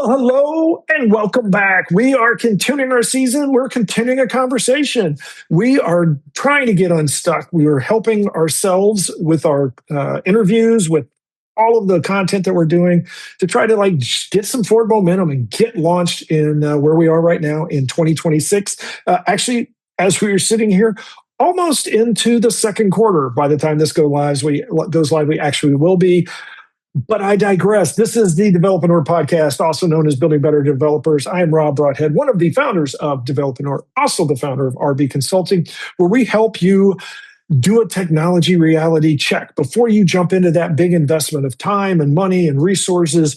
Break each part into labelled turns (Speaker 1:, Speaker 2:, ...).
Speaker 1: Well, hello and welcome back. We are continuing our season. We're continuing a conversation. We are trying to get unstuck. We are helping ourselves with our interviews, with all of the content that we're doing to try to get some forward momentum and get launched in where we are right now in 2026. Actually, as we are sitting here, almost into the second quarter. By the time this goes live, we actually will be. But I digress. This is the Developreneur podcast, also known as Building Better Developers. I am Rob Broadhead, one of the founders of Developreneur, also the founder of RB Consulting, where we help you do a technology reality check. Before you jump into that big investment of time and money and resources,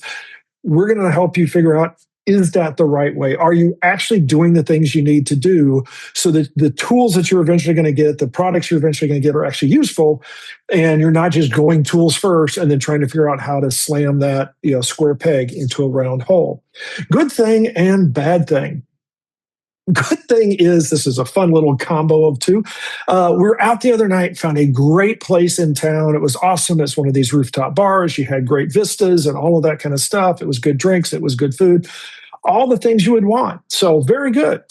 Speaker 1: we're going to help you figure out, is that the right way? Are you actually doing the things you need to do so that the tools that you're eventually going to get, the products you're eventually going to get are actually useful, and you're not just going tools first and then trying to figure out how to slam that square peg into a round hole. Good thing and bad thing. Good thing is this is a fun little combo of two. We were out the other night, found a great place in town. It was awesome. It's one of these rooftop bars. You had great vistas and all of that kind of stuff. It was good drinks. It was good food. All the things you would want. So very good.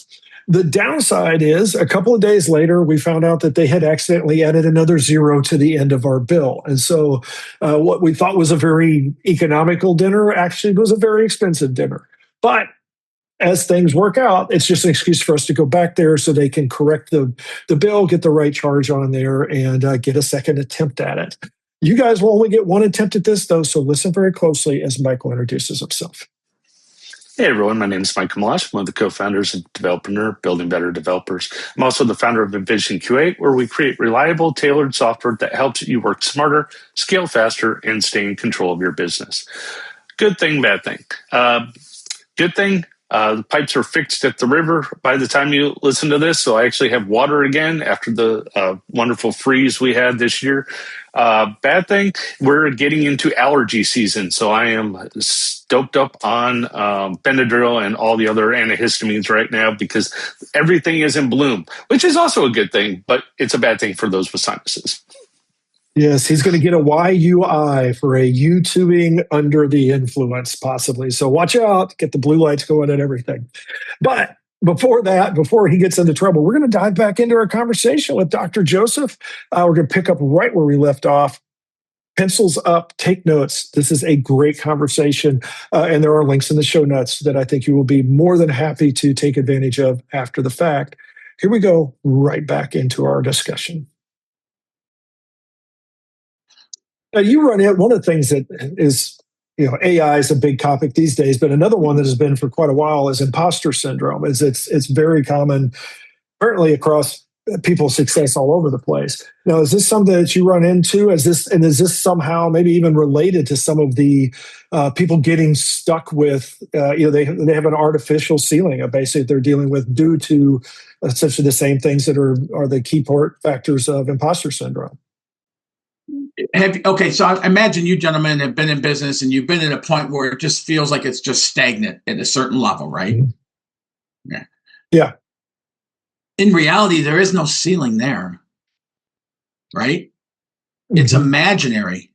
Speaker 1: The downside is a couple of days later, we found out that they had accidentally added another zero to the end of our bill. And so what we thought was a very economical dinner actually was a very expensive dinner. But as things work out, it's just an excuse for us to go back there so they can correct the bill, get the right charge on there, and get a second attempt at it. You guys will only get one attempt at this, though, so listen very closely as Michael introduces himself.
Speaker 2: Hey everyone, my name is Mike Kamalash. I'm one of the co-founders of Developreneur, Building Better Developers. I'm also the founder of Envision QA, where we create reliable, tailored software that helps you work smarter, scale faster, and stay in control of your business. Good thing, bad thing. Good thing, the pipes are fixed at the river by the time you listen to this, so I actually have water again after the wonderful freeze we had this year. Bad thing, we're getting into allergy season, so I am stoked up on Benadryl and all the other antihistamines right now because everything is in bloom, which is also a good thing, but it's a bad thing for those with sinuses.
Speaker 1: Yes, he's going to get a YUI for a YouTubing under the influence, possibly. So watch out, get the blue lights going and everything. But before he gets into trouble, we're going to dive back into our conversation with Dr. Joseph. We're going to pick up right where we left off. Pencils up, take notes. This is a great conversation, and there are links in the show notes that I think you will be more than happy to take advantage of after the fact. Here we go, right back into our discussion. Now, you run it. One of the things that is, AI is a big topic these days, but another one that has been for quite a while is imposter syndrome. It's very common, apparently across people's success all over the place. Now, is this something that you run into? Is this somehow maybe even related to some of the people getting stuck with, they have an artificial ceiling of basically they're dealing with due to essentially the same things that are the key factors of imposter syndrome?
Speaker 3: Okay, so I imagine you gentlemen have been in business and you've been at a point where it just feels like it's just stagnant at a certain level, right?
Speaker 1: Mm-hmm. Yeah.
Speaker 3: In reality, there is no ceiling there, right? Mm-hmm. It's imaginary.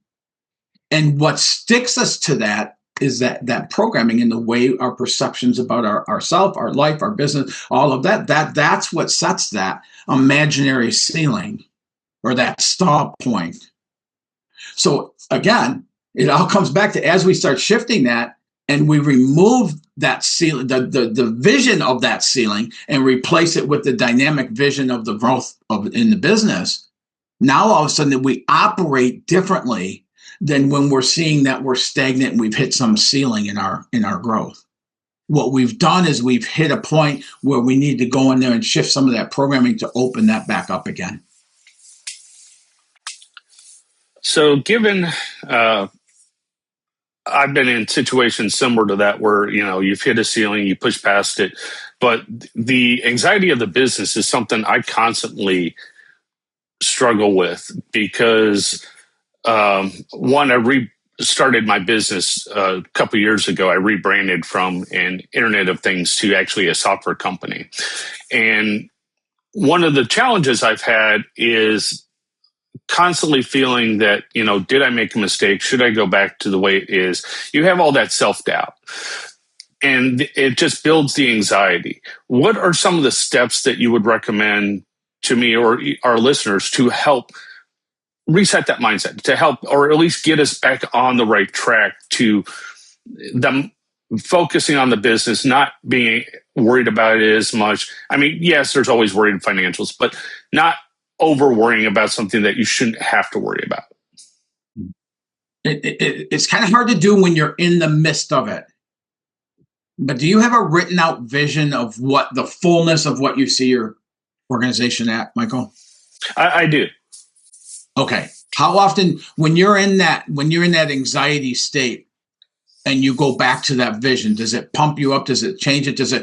Speaker 3: And what sticks us to that is that programming and the way our perceptions about ourself, our life, our business, all of that's what sets that imaginary ceiling or that stall point. So again, it all comes back to as we start shifting that and we remove that ceiling, the vision of that ceiling and replace it with the dynamic vision of the growth in the business. Now all of a sudden we operate differently than when we're seeing that we're stagnant and we've hit some ceiling in our growth. What we've done is we've hit a point where we need to go in there and shift some of that programming to open that back up again.
Speaker 2: So given I've been in situations similar to that where, you've hit a ceiling, you push past it, but the anxiety of the business is something I constantly struggle with because, one, I started my business a couple of years ago. I rebranded from an Internet of Things to actually a software company. And one of the challenges I've had is constantly feeling that, did I make a mistake? Should I go back to the way it is? You have all that self-doubt. and it just builds the anxiety. What are some of the steps that you would recommend to me or our listeners to help reset that mindset, to help, or at least get us back on the right track to them focusing on the business, not being worried about it as much? I mean, yes, there's always worried financials, but not over worrying about something that you shouldn't have to worry about.
Speaker 3: It's kind of hard to do when you're in the midst of it. But do you have a written out vision of what the fullness of what you see your organization at, Michael?
Speaker 2: I do.
Speaker 3: Okay. How often, when you're in that anxiety state and you go back to that vision, does it pump you up? Does it change it? Does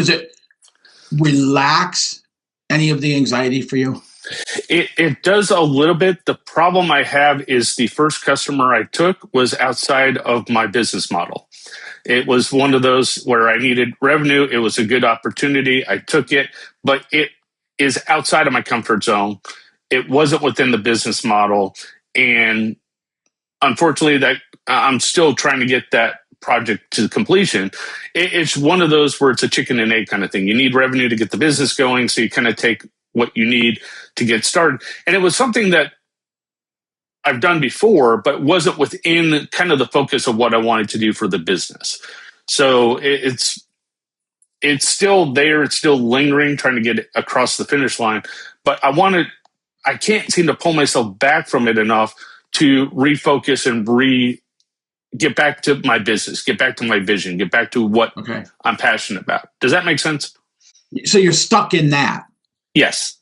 Speaker 3: it relax any of the anxiety for you?
Speaker 2: It does a little bit. The problem I have is the first customer I took was outside of my business model. It was one of those where I needed revenue. It was a good opportunity. I took it, but it is outside of my comfort zone. It wasn't within the business model. And unfortunately, that I'm still trying to get that project to completion. It's one of those where it's a chicken and egg kind of thing. You need revenue to get the business going, so you kind of take what you need to get started. And it was something that I've done before, but wasn't within kind of the focus of what I wanted to do for the business. So it's still there. It's still lingering, trying to get it across the finish line. But I can't seem to pull myself back from it enough to refocus and get back to my business, get back to my vision, get back to what I'm passionate about. Does that make sense?
Speaker 3: So you're stuck in that.
Speaker 2: Yes.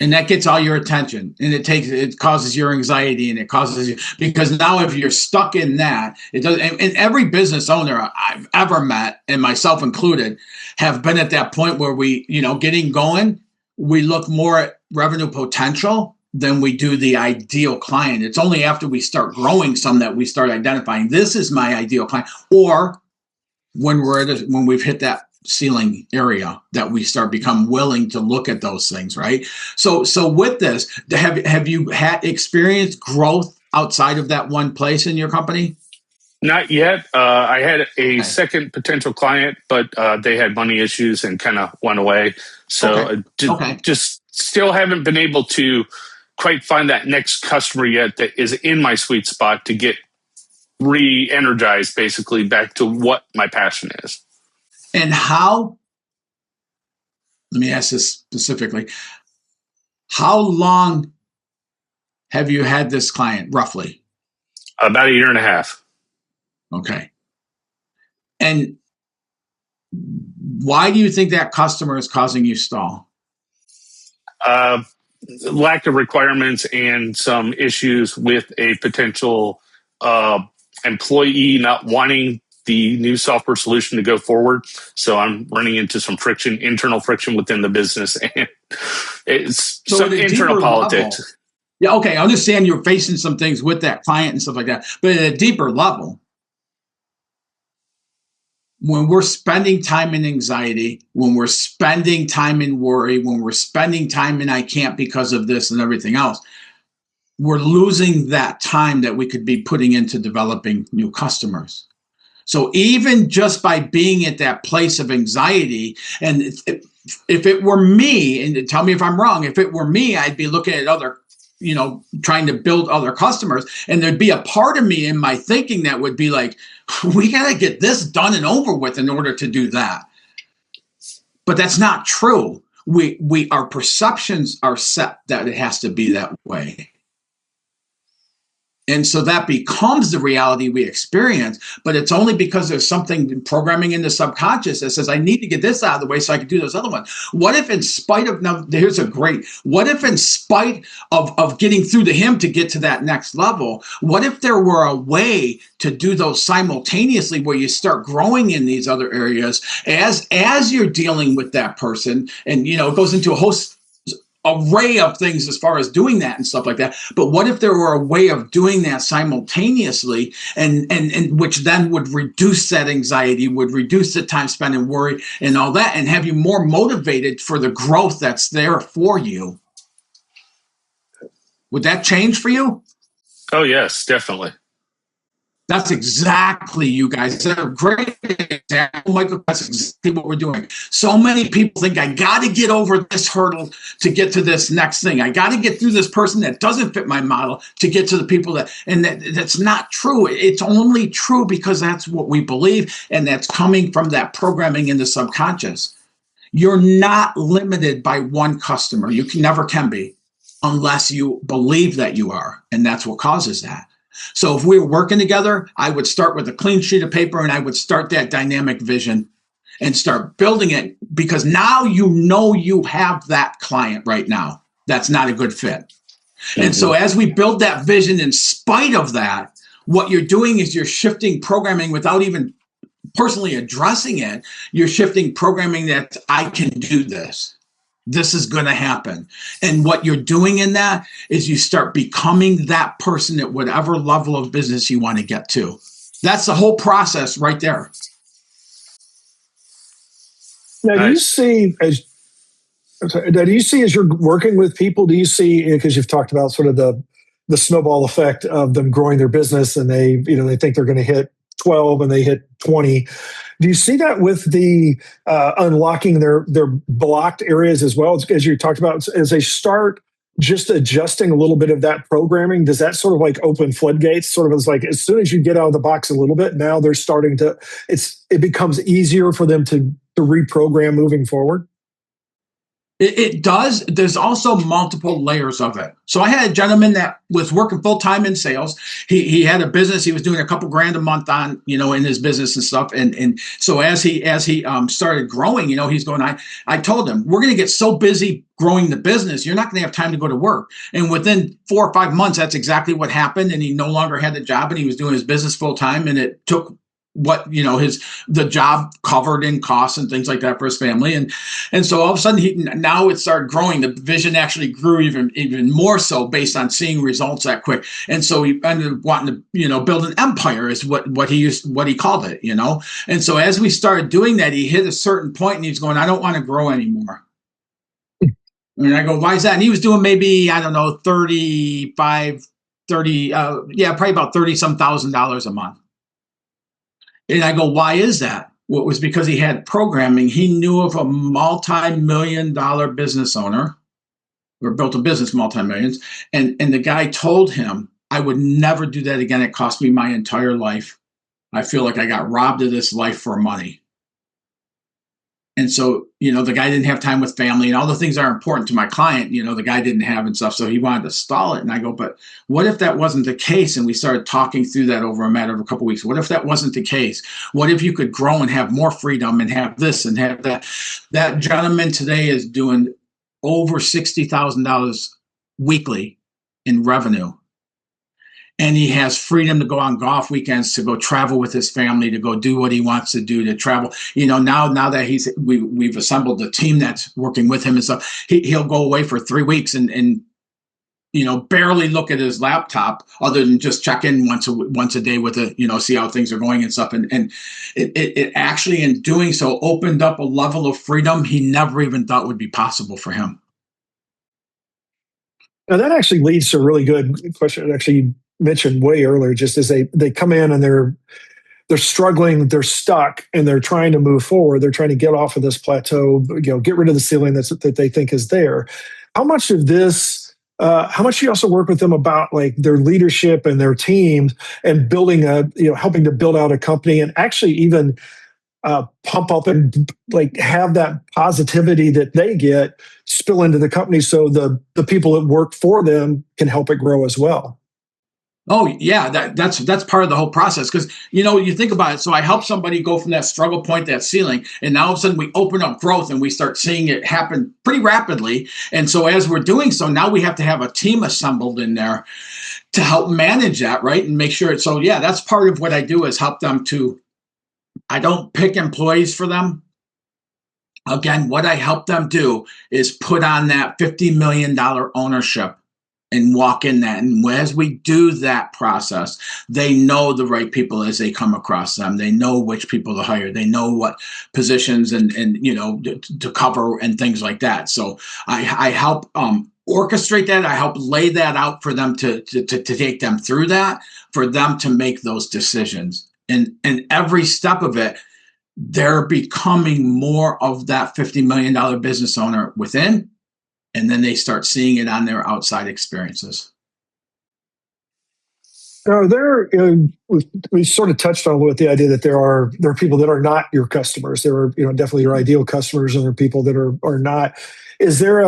Speaker 3: And that gets all your attention, and it causes your anxiety, and it causes you, because now if you're stuck in that, it does. And every business owner I've ever met, and myself included, have been at that point where we, getting going, we look more at revenue potential than we do the ideal client. It's only after we start growing some that we start identifying, this is my ideal client, or when we've hit that ceiling area, that we start become willing to look at those things, right? So with this, have you had experienced growth outside of that one place in your company?
Speaker 2: Not yet. I had a second potential client, but they had money issues and kind of went away. So just still haven't been able to quite find that next customer yet that is in my sweet spot to get re-energized, basically back to what my passion is.
Speaker 3: And how, let me ask this specifically, how long have you had this client, roughly?
Speaker 2: About 1.5 years.
Speaker 3: Okay. And why do you think that customer is causing you stall?
Speaker 2: Lack of requirements and some issues with a potential employee not wanting the new software solution to go forward. So I'm running into some friction, internal friction within the business, and it's some internal politics.
Speaker 3: Level, yeah, okay. I understand you're facing some things with that client and stuff like that, but at a deeper level, when we're spending time in anxiety, when we're spending time in worry, when we're spending time in I can't because of this and everything else, we're losing that time that we could be putting into developing new customers. So even just by being at that place of anxiety, and if it were me, and tell me if I'm wrong, if it were me, I'd be looking at other, trying to build other customers. And there'd be a part of me in my thinking that would be like, we got to get this done and over with in order to do that. But that's not true. Our perceptions are set that it has to be that way. And so that becomes the reality we experience, but it's only because there's something programming in the subconscious that says, I need to get this out of the way so I can do those other ones. What if in spite of, what if in spite of getting through to him to get to that next level, what if there were a way to do those simultaneously where you start growing in these other areas as you're dealing with that person? And, it goes into a host array of things as far as doing that and stuff like that. But what if there were a way of doing that simultaneously, and which then would reduce that anxiety, would reduce the time spent in worry and all that, and have you more motivated for the growth that's there for you? Would that change for you?
Speaker 2: Oh, yes, definitely.
Speaker 3: That's exactly, you guys. That's a great example, Michael. That's exactly what we're doing. So many people think I got to get over this hurdle to get to this next thing. I got to get through this person that doesn't fit my model to get to the people that's not true. It's only true because that's what we believe, and that's coming from that programming in the subconscious. You're not limited by one customer. You never can be unless you believe that you are, and that's what causes that. So if we were working together, I would start with a clean sheet of paper and I would start that dynamic vision and start building it, because now you know you have that client right now that's not a good fit. Mm-hmm. And so as we build that vision, in spite of that, what you're doing is you're shifting programming without even personally addressing it. You're shifting programming that I can do this. This is going to happen. And what you're doing in that is you start becoming that person at whatever level of business you want to get to. That's the whole process right there.
Speaker 1: Now, do you see as you're working with people, do you see, because you've talked about sort of the snowball effect of them growing their business, and they think they're going to hit 12 and they hit 20. Do you see that with the unlocking their blocked areas as well? As you talked about, as they start just adjusting a little bit of that programming, does that sort of like open floodgates? Sort of as like, as soon as you get out of the box a little bit, now they're starting to, it becomes easier for them to reprogram moving forward?
Speaker 3: It does. There's also multiple layers of it. So I had a gentleman that was working full time in sales. He had a business. He was doing a couple grand a month on, in his business and stuff. And so as he started growing, he's going, I told him, we're going to get so busy growing the business, you're not going to have time to go to work. And within 4 or 5 months, that's exactly what happened. And he no longer had the job, and he was doing his business full time. And it took what the job covered in costs and things like that for his family, and so all of a sudden now it started growing. The vision actually grew even more so based on seeing results that quick, and so he ended up wanting to build an empire, is what he called it, and so as we started doing that, he hit a certain point and he's going, I don't want to grow anymore. And I go, why is that? And he was doing maybe, I don't know, probably about $30-some thousand a month. And I go, why is that? Well, it was because he had programming. He knew of a multi-million-dollar business owner, or built a business multi-millions. And the guy told him, I would never do that again. It cost me my entire life. I feel like I got robbed of this life for money. And so, the guy didn't have time with family and all the things that are important to my client, the guy didn't have and stuff. So he wanted to stall it. And I go, but what if that wasn't the case? And we started talking through that over a matter of a couple of weeks. What if that wasn't the case? What if you could grow and have more freedom and have this and have that? That gentleman today is doing over $60,000 weekly in revenue. And he has freedom to go on golf weekends, to go travel with his family, to go do what he wants to do, to travel. Now that we've assembled the team that's working with him and stuff, he'll go away for 3 weeks and barely look at his laptop, other than just check in once a day with see how things are going and stuff. And it actually, in doing so, opened up a level of freedom he never even thought would be possible for him.
Speaker 1: Now that actually leads to a really good question. Actually, you mentioned way earlier, just as they come in and they're struggling, they're stuck, and they're trying to move forward. They're trying to get off of this plateau, get rid of the ceiling that they think is there. How much of this? How much do you also work with them about like their leadership and their teams, and building helping to build out a company, and actually even pump up and like have that positivity that they get spill into the company, so the people that work for them can help it grow as well?
Speaker 3: Oh yeah, that's part of the whole process, because you think about it. So I help somebody go from that struggle point, that ceiling, and now all of a sudden we open up growth and we start seeing it happen pretty rapidly. And so as we're doing so, now we have to have a team assembled in there to help manage that, right, and make sure. So yeah, that's part of what I do, is help them to. I don't pick employees for them. Again, what I help them do is put on that $50 million ownership and walk in that. And as we do that process, they know the right people as they come across them. They know which people to hire. They know what positions and to cover and things like that. So I help orchestrate that. I help lay that out for them to take them through that, for them to make those decisions. And every step of it, they're becoming more of that $50 million business owner within, and then they start seeing it on their outside experiences.
Speaker 1: Are there, we sort of touched on with the idea that there are people that are not your customers. There are, definitely your ideal customers, and there are people that are not. Is there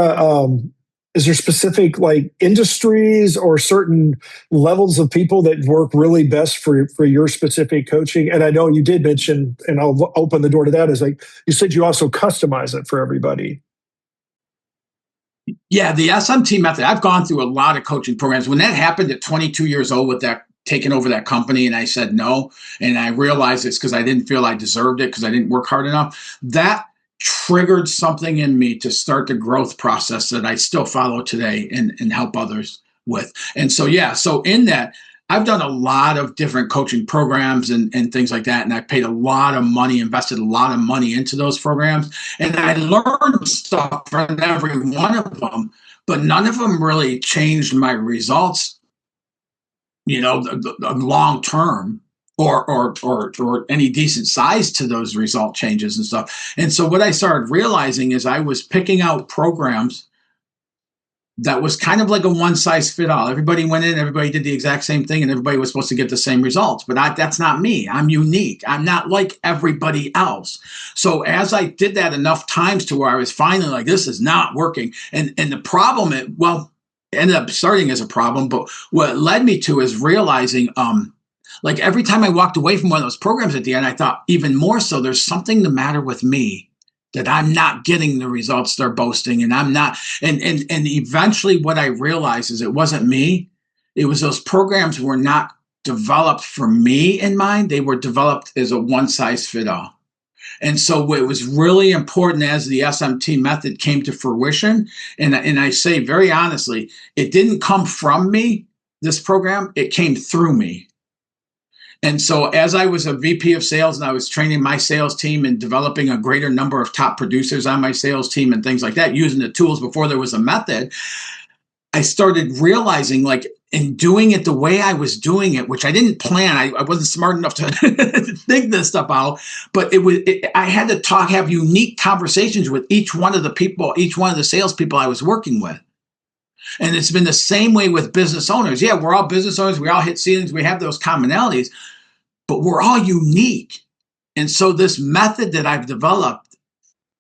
Speaker 1: specific like industries or certain levels of people that work really best for your specific coaching? And I know you did mention, and I'll open the door to that, is like you said you also customize it for everybody.
Speaker 3: Yeah, the SMT method. I've gone through a lot of coaching programs. When that happened at 22 years old with that taking over that company, and I said no, and I realized it's because I didn't feel I deserved it because I didn't work hard enough. That triggered something in me to start the growth process that I still follow today and help others with. And so, so in that, I've done a lot of different coaching programs and things like that. And I paid a lot of money, invested a lot of money into those programs. And I learned stuff from every one of them, but none of them really changed my results, the long term or any decent size to those result changes and stuff. And so what I started realizing is I was picking out programs that was kind of like a one size fit all. Everybody went in, everybody did the exact same thing, and everybody was supposed to get the same results. But that's not me. I'm unique. I'm not like everybody else. So as I did that enough times to where I was finally like, this is not working. And the problem, it ended up starting as a problem. But what it led me to is realizing, like every time I walked away from one of those programs at the end, I thought even more so, there's something the matter with me, that I'm not getting the results they're boasting, and I'm not. And eventually what I realized is it wasn't me. It was those programs were not developed for me in mind. They were developed as a one size fit all. And so it was really important as the SMT method came to fruition. And I say very honestly, it didn't come from me, this program, it came through me. And so as I was a VP of sales and I was training my sales team and developing a greater number of top producers on my sales team and things like that, using the tools before there was a method, I started realizing, like, in doing it the way I was doing it, which I didn't plan, I wasn't smart enough to think this stuff out, but I had to have unique conversations with each one of the people, each one of the salespeople I was working with. And it's been the same way with business owners. Yeah, we're all business owners. We all hit ceilings. We have those commonalities, but we're all unique. And so this method that I've developed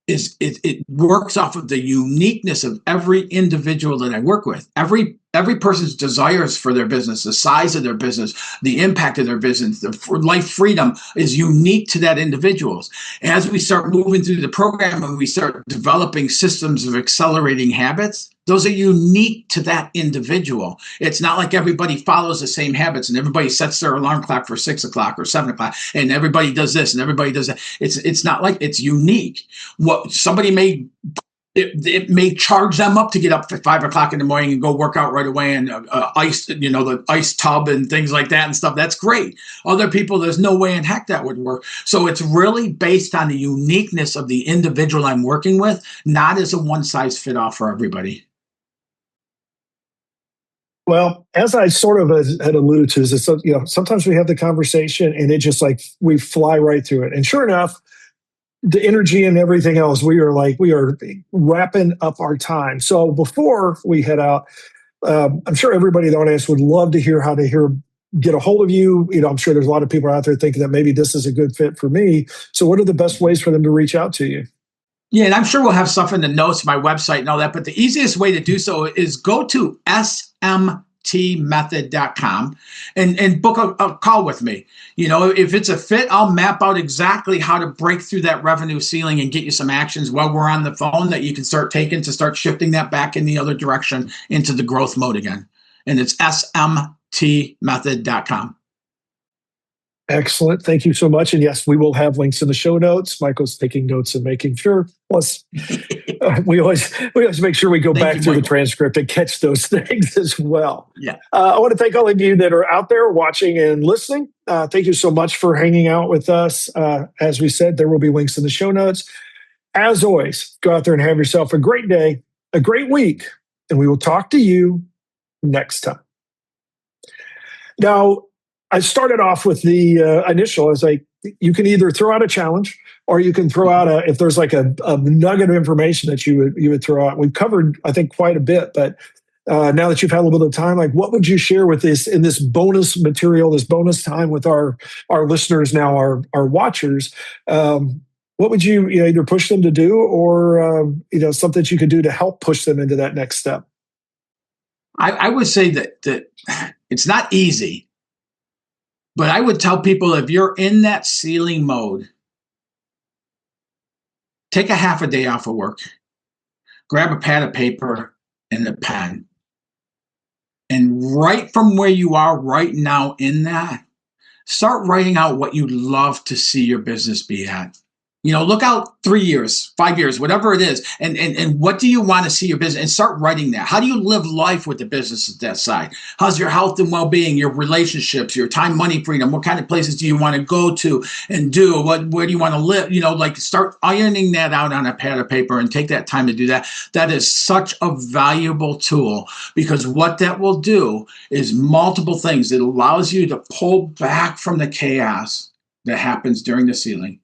Speaker 3: it works off of the uniqueness of every individual that I work with. Every person's desires for their business, the size of their business, the impact of their business, the life freedom is unique to that individuals. As we start moving through the program and we start developing systems of accelerating habits, those are unique to that individual. It's not like everybody follows the same habits and everybody sets their alarm clock for 6 o'clock or 7 o'clock and everybody does this and everybody does that. It's not like it's unique. What somebody may it may charge them up to get up at 5 o'clock in the morning and go work out right away and ice, the ice tub and things like that and stuff. That's great. Other people, there's no way in heck that would work. So it's really based on the uniqueness of the individual I'm working with, not as a one size fit all for everybody.
Speaker 1: Well, as I sort of had alluded to, is sometimes we have the conversation and it just like we fly right through it. And sure enough, the energy and everything else, we are wrapping up our time. So before we head out, I'm sure everybody in the audience would love to hear how to get a hold of you. I'm sure there's a lot of people out there thinking that maybe this is a good fit for me. So what are the best ways for them to reach out to you?
Speaker 3: Yeah, and I'm sure we'll have stuff in the notes, my website and all that, but the easiest way to do so is go to smtmethod.com and book a call with me. If it's a fit, I'll map out exactly how to break through that revenue ceiling and get you some actions while we're on the phone that you can start taking to start shifting that back in the other direction into the growth mode again. And it's smtmethod.com.
Speaker 1: Excellent. Thank you so much. And yes, we will have links in the show notes. Michael's taking notes and making sure. Plus, we always make sure we go back through the transcript and catch those things as well.
Speaker 3: Yeah.
Speaker 1: I want to thank all of you that are out there watching and listening. Thank you so much for hanging out with us. As we said, there will be links in the show notes. As always, go out there and have yourself a great day, a great week, and we will talk to you next time. Now, I started off with the initial as you can either throw out a challenge or you can throw out if there's like a nugget of information that you would throw out. We've covered, I think, quite a bit, but now that you've had a little bit of time, like what would you share with this in this bonus material, this bonus time with our listeners now, our watchers? What would you either push them to do or something that you could do to help push them into that next step?
Speaker 3: I would say that it's not easy, but I would tell people if you're in that ceiling mode, take a half a day off of work, grab a pad of paper and a pen, and right from where you are right now in that, start writing out what you'd love to see your business be at. Look out 3 years, 5 years, whatever it is. And what do you want to see your business? And start writing that. How do you live life with the business at that side? How's your health and well-being, your relationships, your time, money, freedom? What kind of places do you want to go to and do? Where do you want to live? Start ironing that out on a pad of paper and take that time to do that. That is such a valuable tool because what that will do is multiple things. It allows you to pull back from the chaos that happens during the ceiling.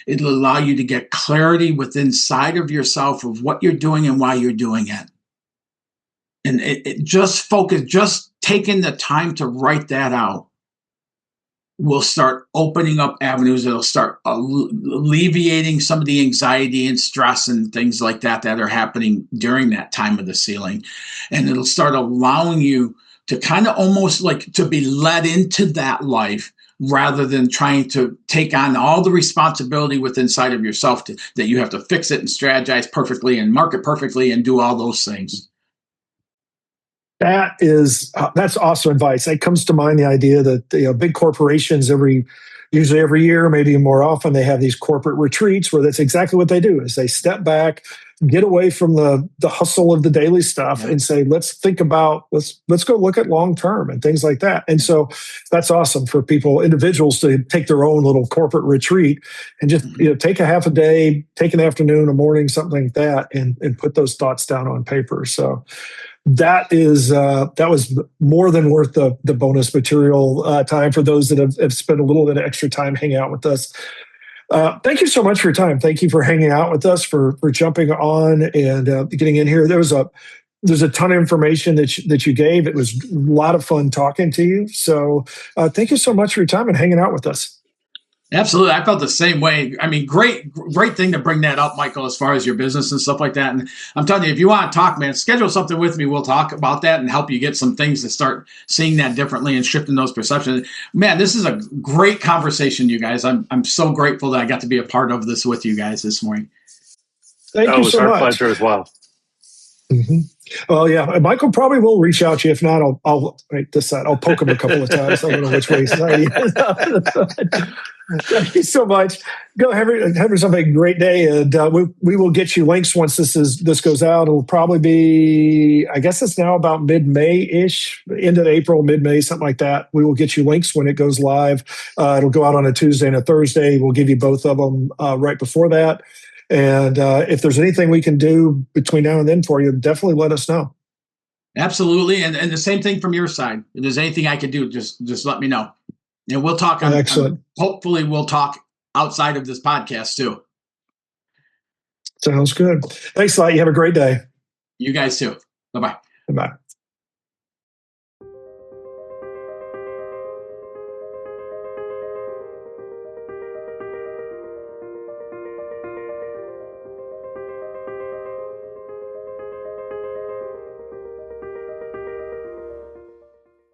Speaker 3: It'll allow you to get clarity within inside of yourself of what you're doing and why you're doing it. And it just taking the time to write that out will start opening up avenues. It'll start alleviating some of the anxiety and stress and things like that are happening during that time of the ceiling. And it'll start allowing you to kind of almost like to be led into that life rather than trying to take on all the responsibility within inside of yourself that you have to fix it and strategize perfectly and market perfectly and do all those things.
Speaker 1: That's awesome advice. It comes to mind the idea that big corporations usually every year, maybe more often, they have these corporate retreats where that's exactly what they do is they step back, get away from the hustle of the daily stuff and say, let's think about, let's go look at long-term and things like that. And so that's awesome for individuals to take their own little corporate retreat and just, take a half a day, take an afternoon, a morning, something like that, and put those thoughts down on paper. So that was more than worth the bonus material time for those that have spent a little bit of extra time hanging out with us. Thank you so much for your time. Thank you for hanging out with us, for jumping on and getting in here. There's a ton of information that you gave. It was a lot of fun talking to you. So thank you so much for your time and hanging out with us.
Speaker 3: Absolutely. I felt the same way. I mean, great thing to bring that up, Michael, as far as your business and stuff like that. And I'm telling you, if you want to talk, man, schedule something with me. We'll talk about that and help you get some things to start seeing that differently and shifting those perceptions. Man, this is a great conversation, you guys. I'm so grateful that I got to be a part of this with you guys this morning.
Speaker 1: Thank you so much.
Speaker 2: It was our pleasure as well.
Speaker 1: Mm-hmm. Well, yeah, Michael probably will reach out to you. If not, I'll wait this side. I'll poke him a couple of times. I don't know which way he's Thank you so much. Go have yourself a great day, and we will get you links once this goes out. It'll probably be, I guess it's now about mid-May-ish, end of April, mid-May, something like that. We will get you links when it goes live. It'll go out on a Tuesday and a Thursday. We'll give you both of them right before that. And if there's anything we can do between now and then for you, definitely let us know.
Speaker 3: Absolutely. And the same thing from your side. If there's anything I can do, just let me know. And we'll talk.
Speaker 1: Excellent.
Speaker 3: Hopefully we'll talk outside of this podcast too.
Speaker 1: Sounds good. Thanks a lot. You have a great day.
Speaker 3: You guys too. Bye-bye.
Speaker 1: Bye-bye.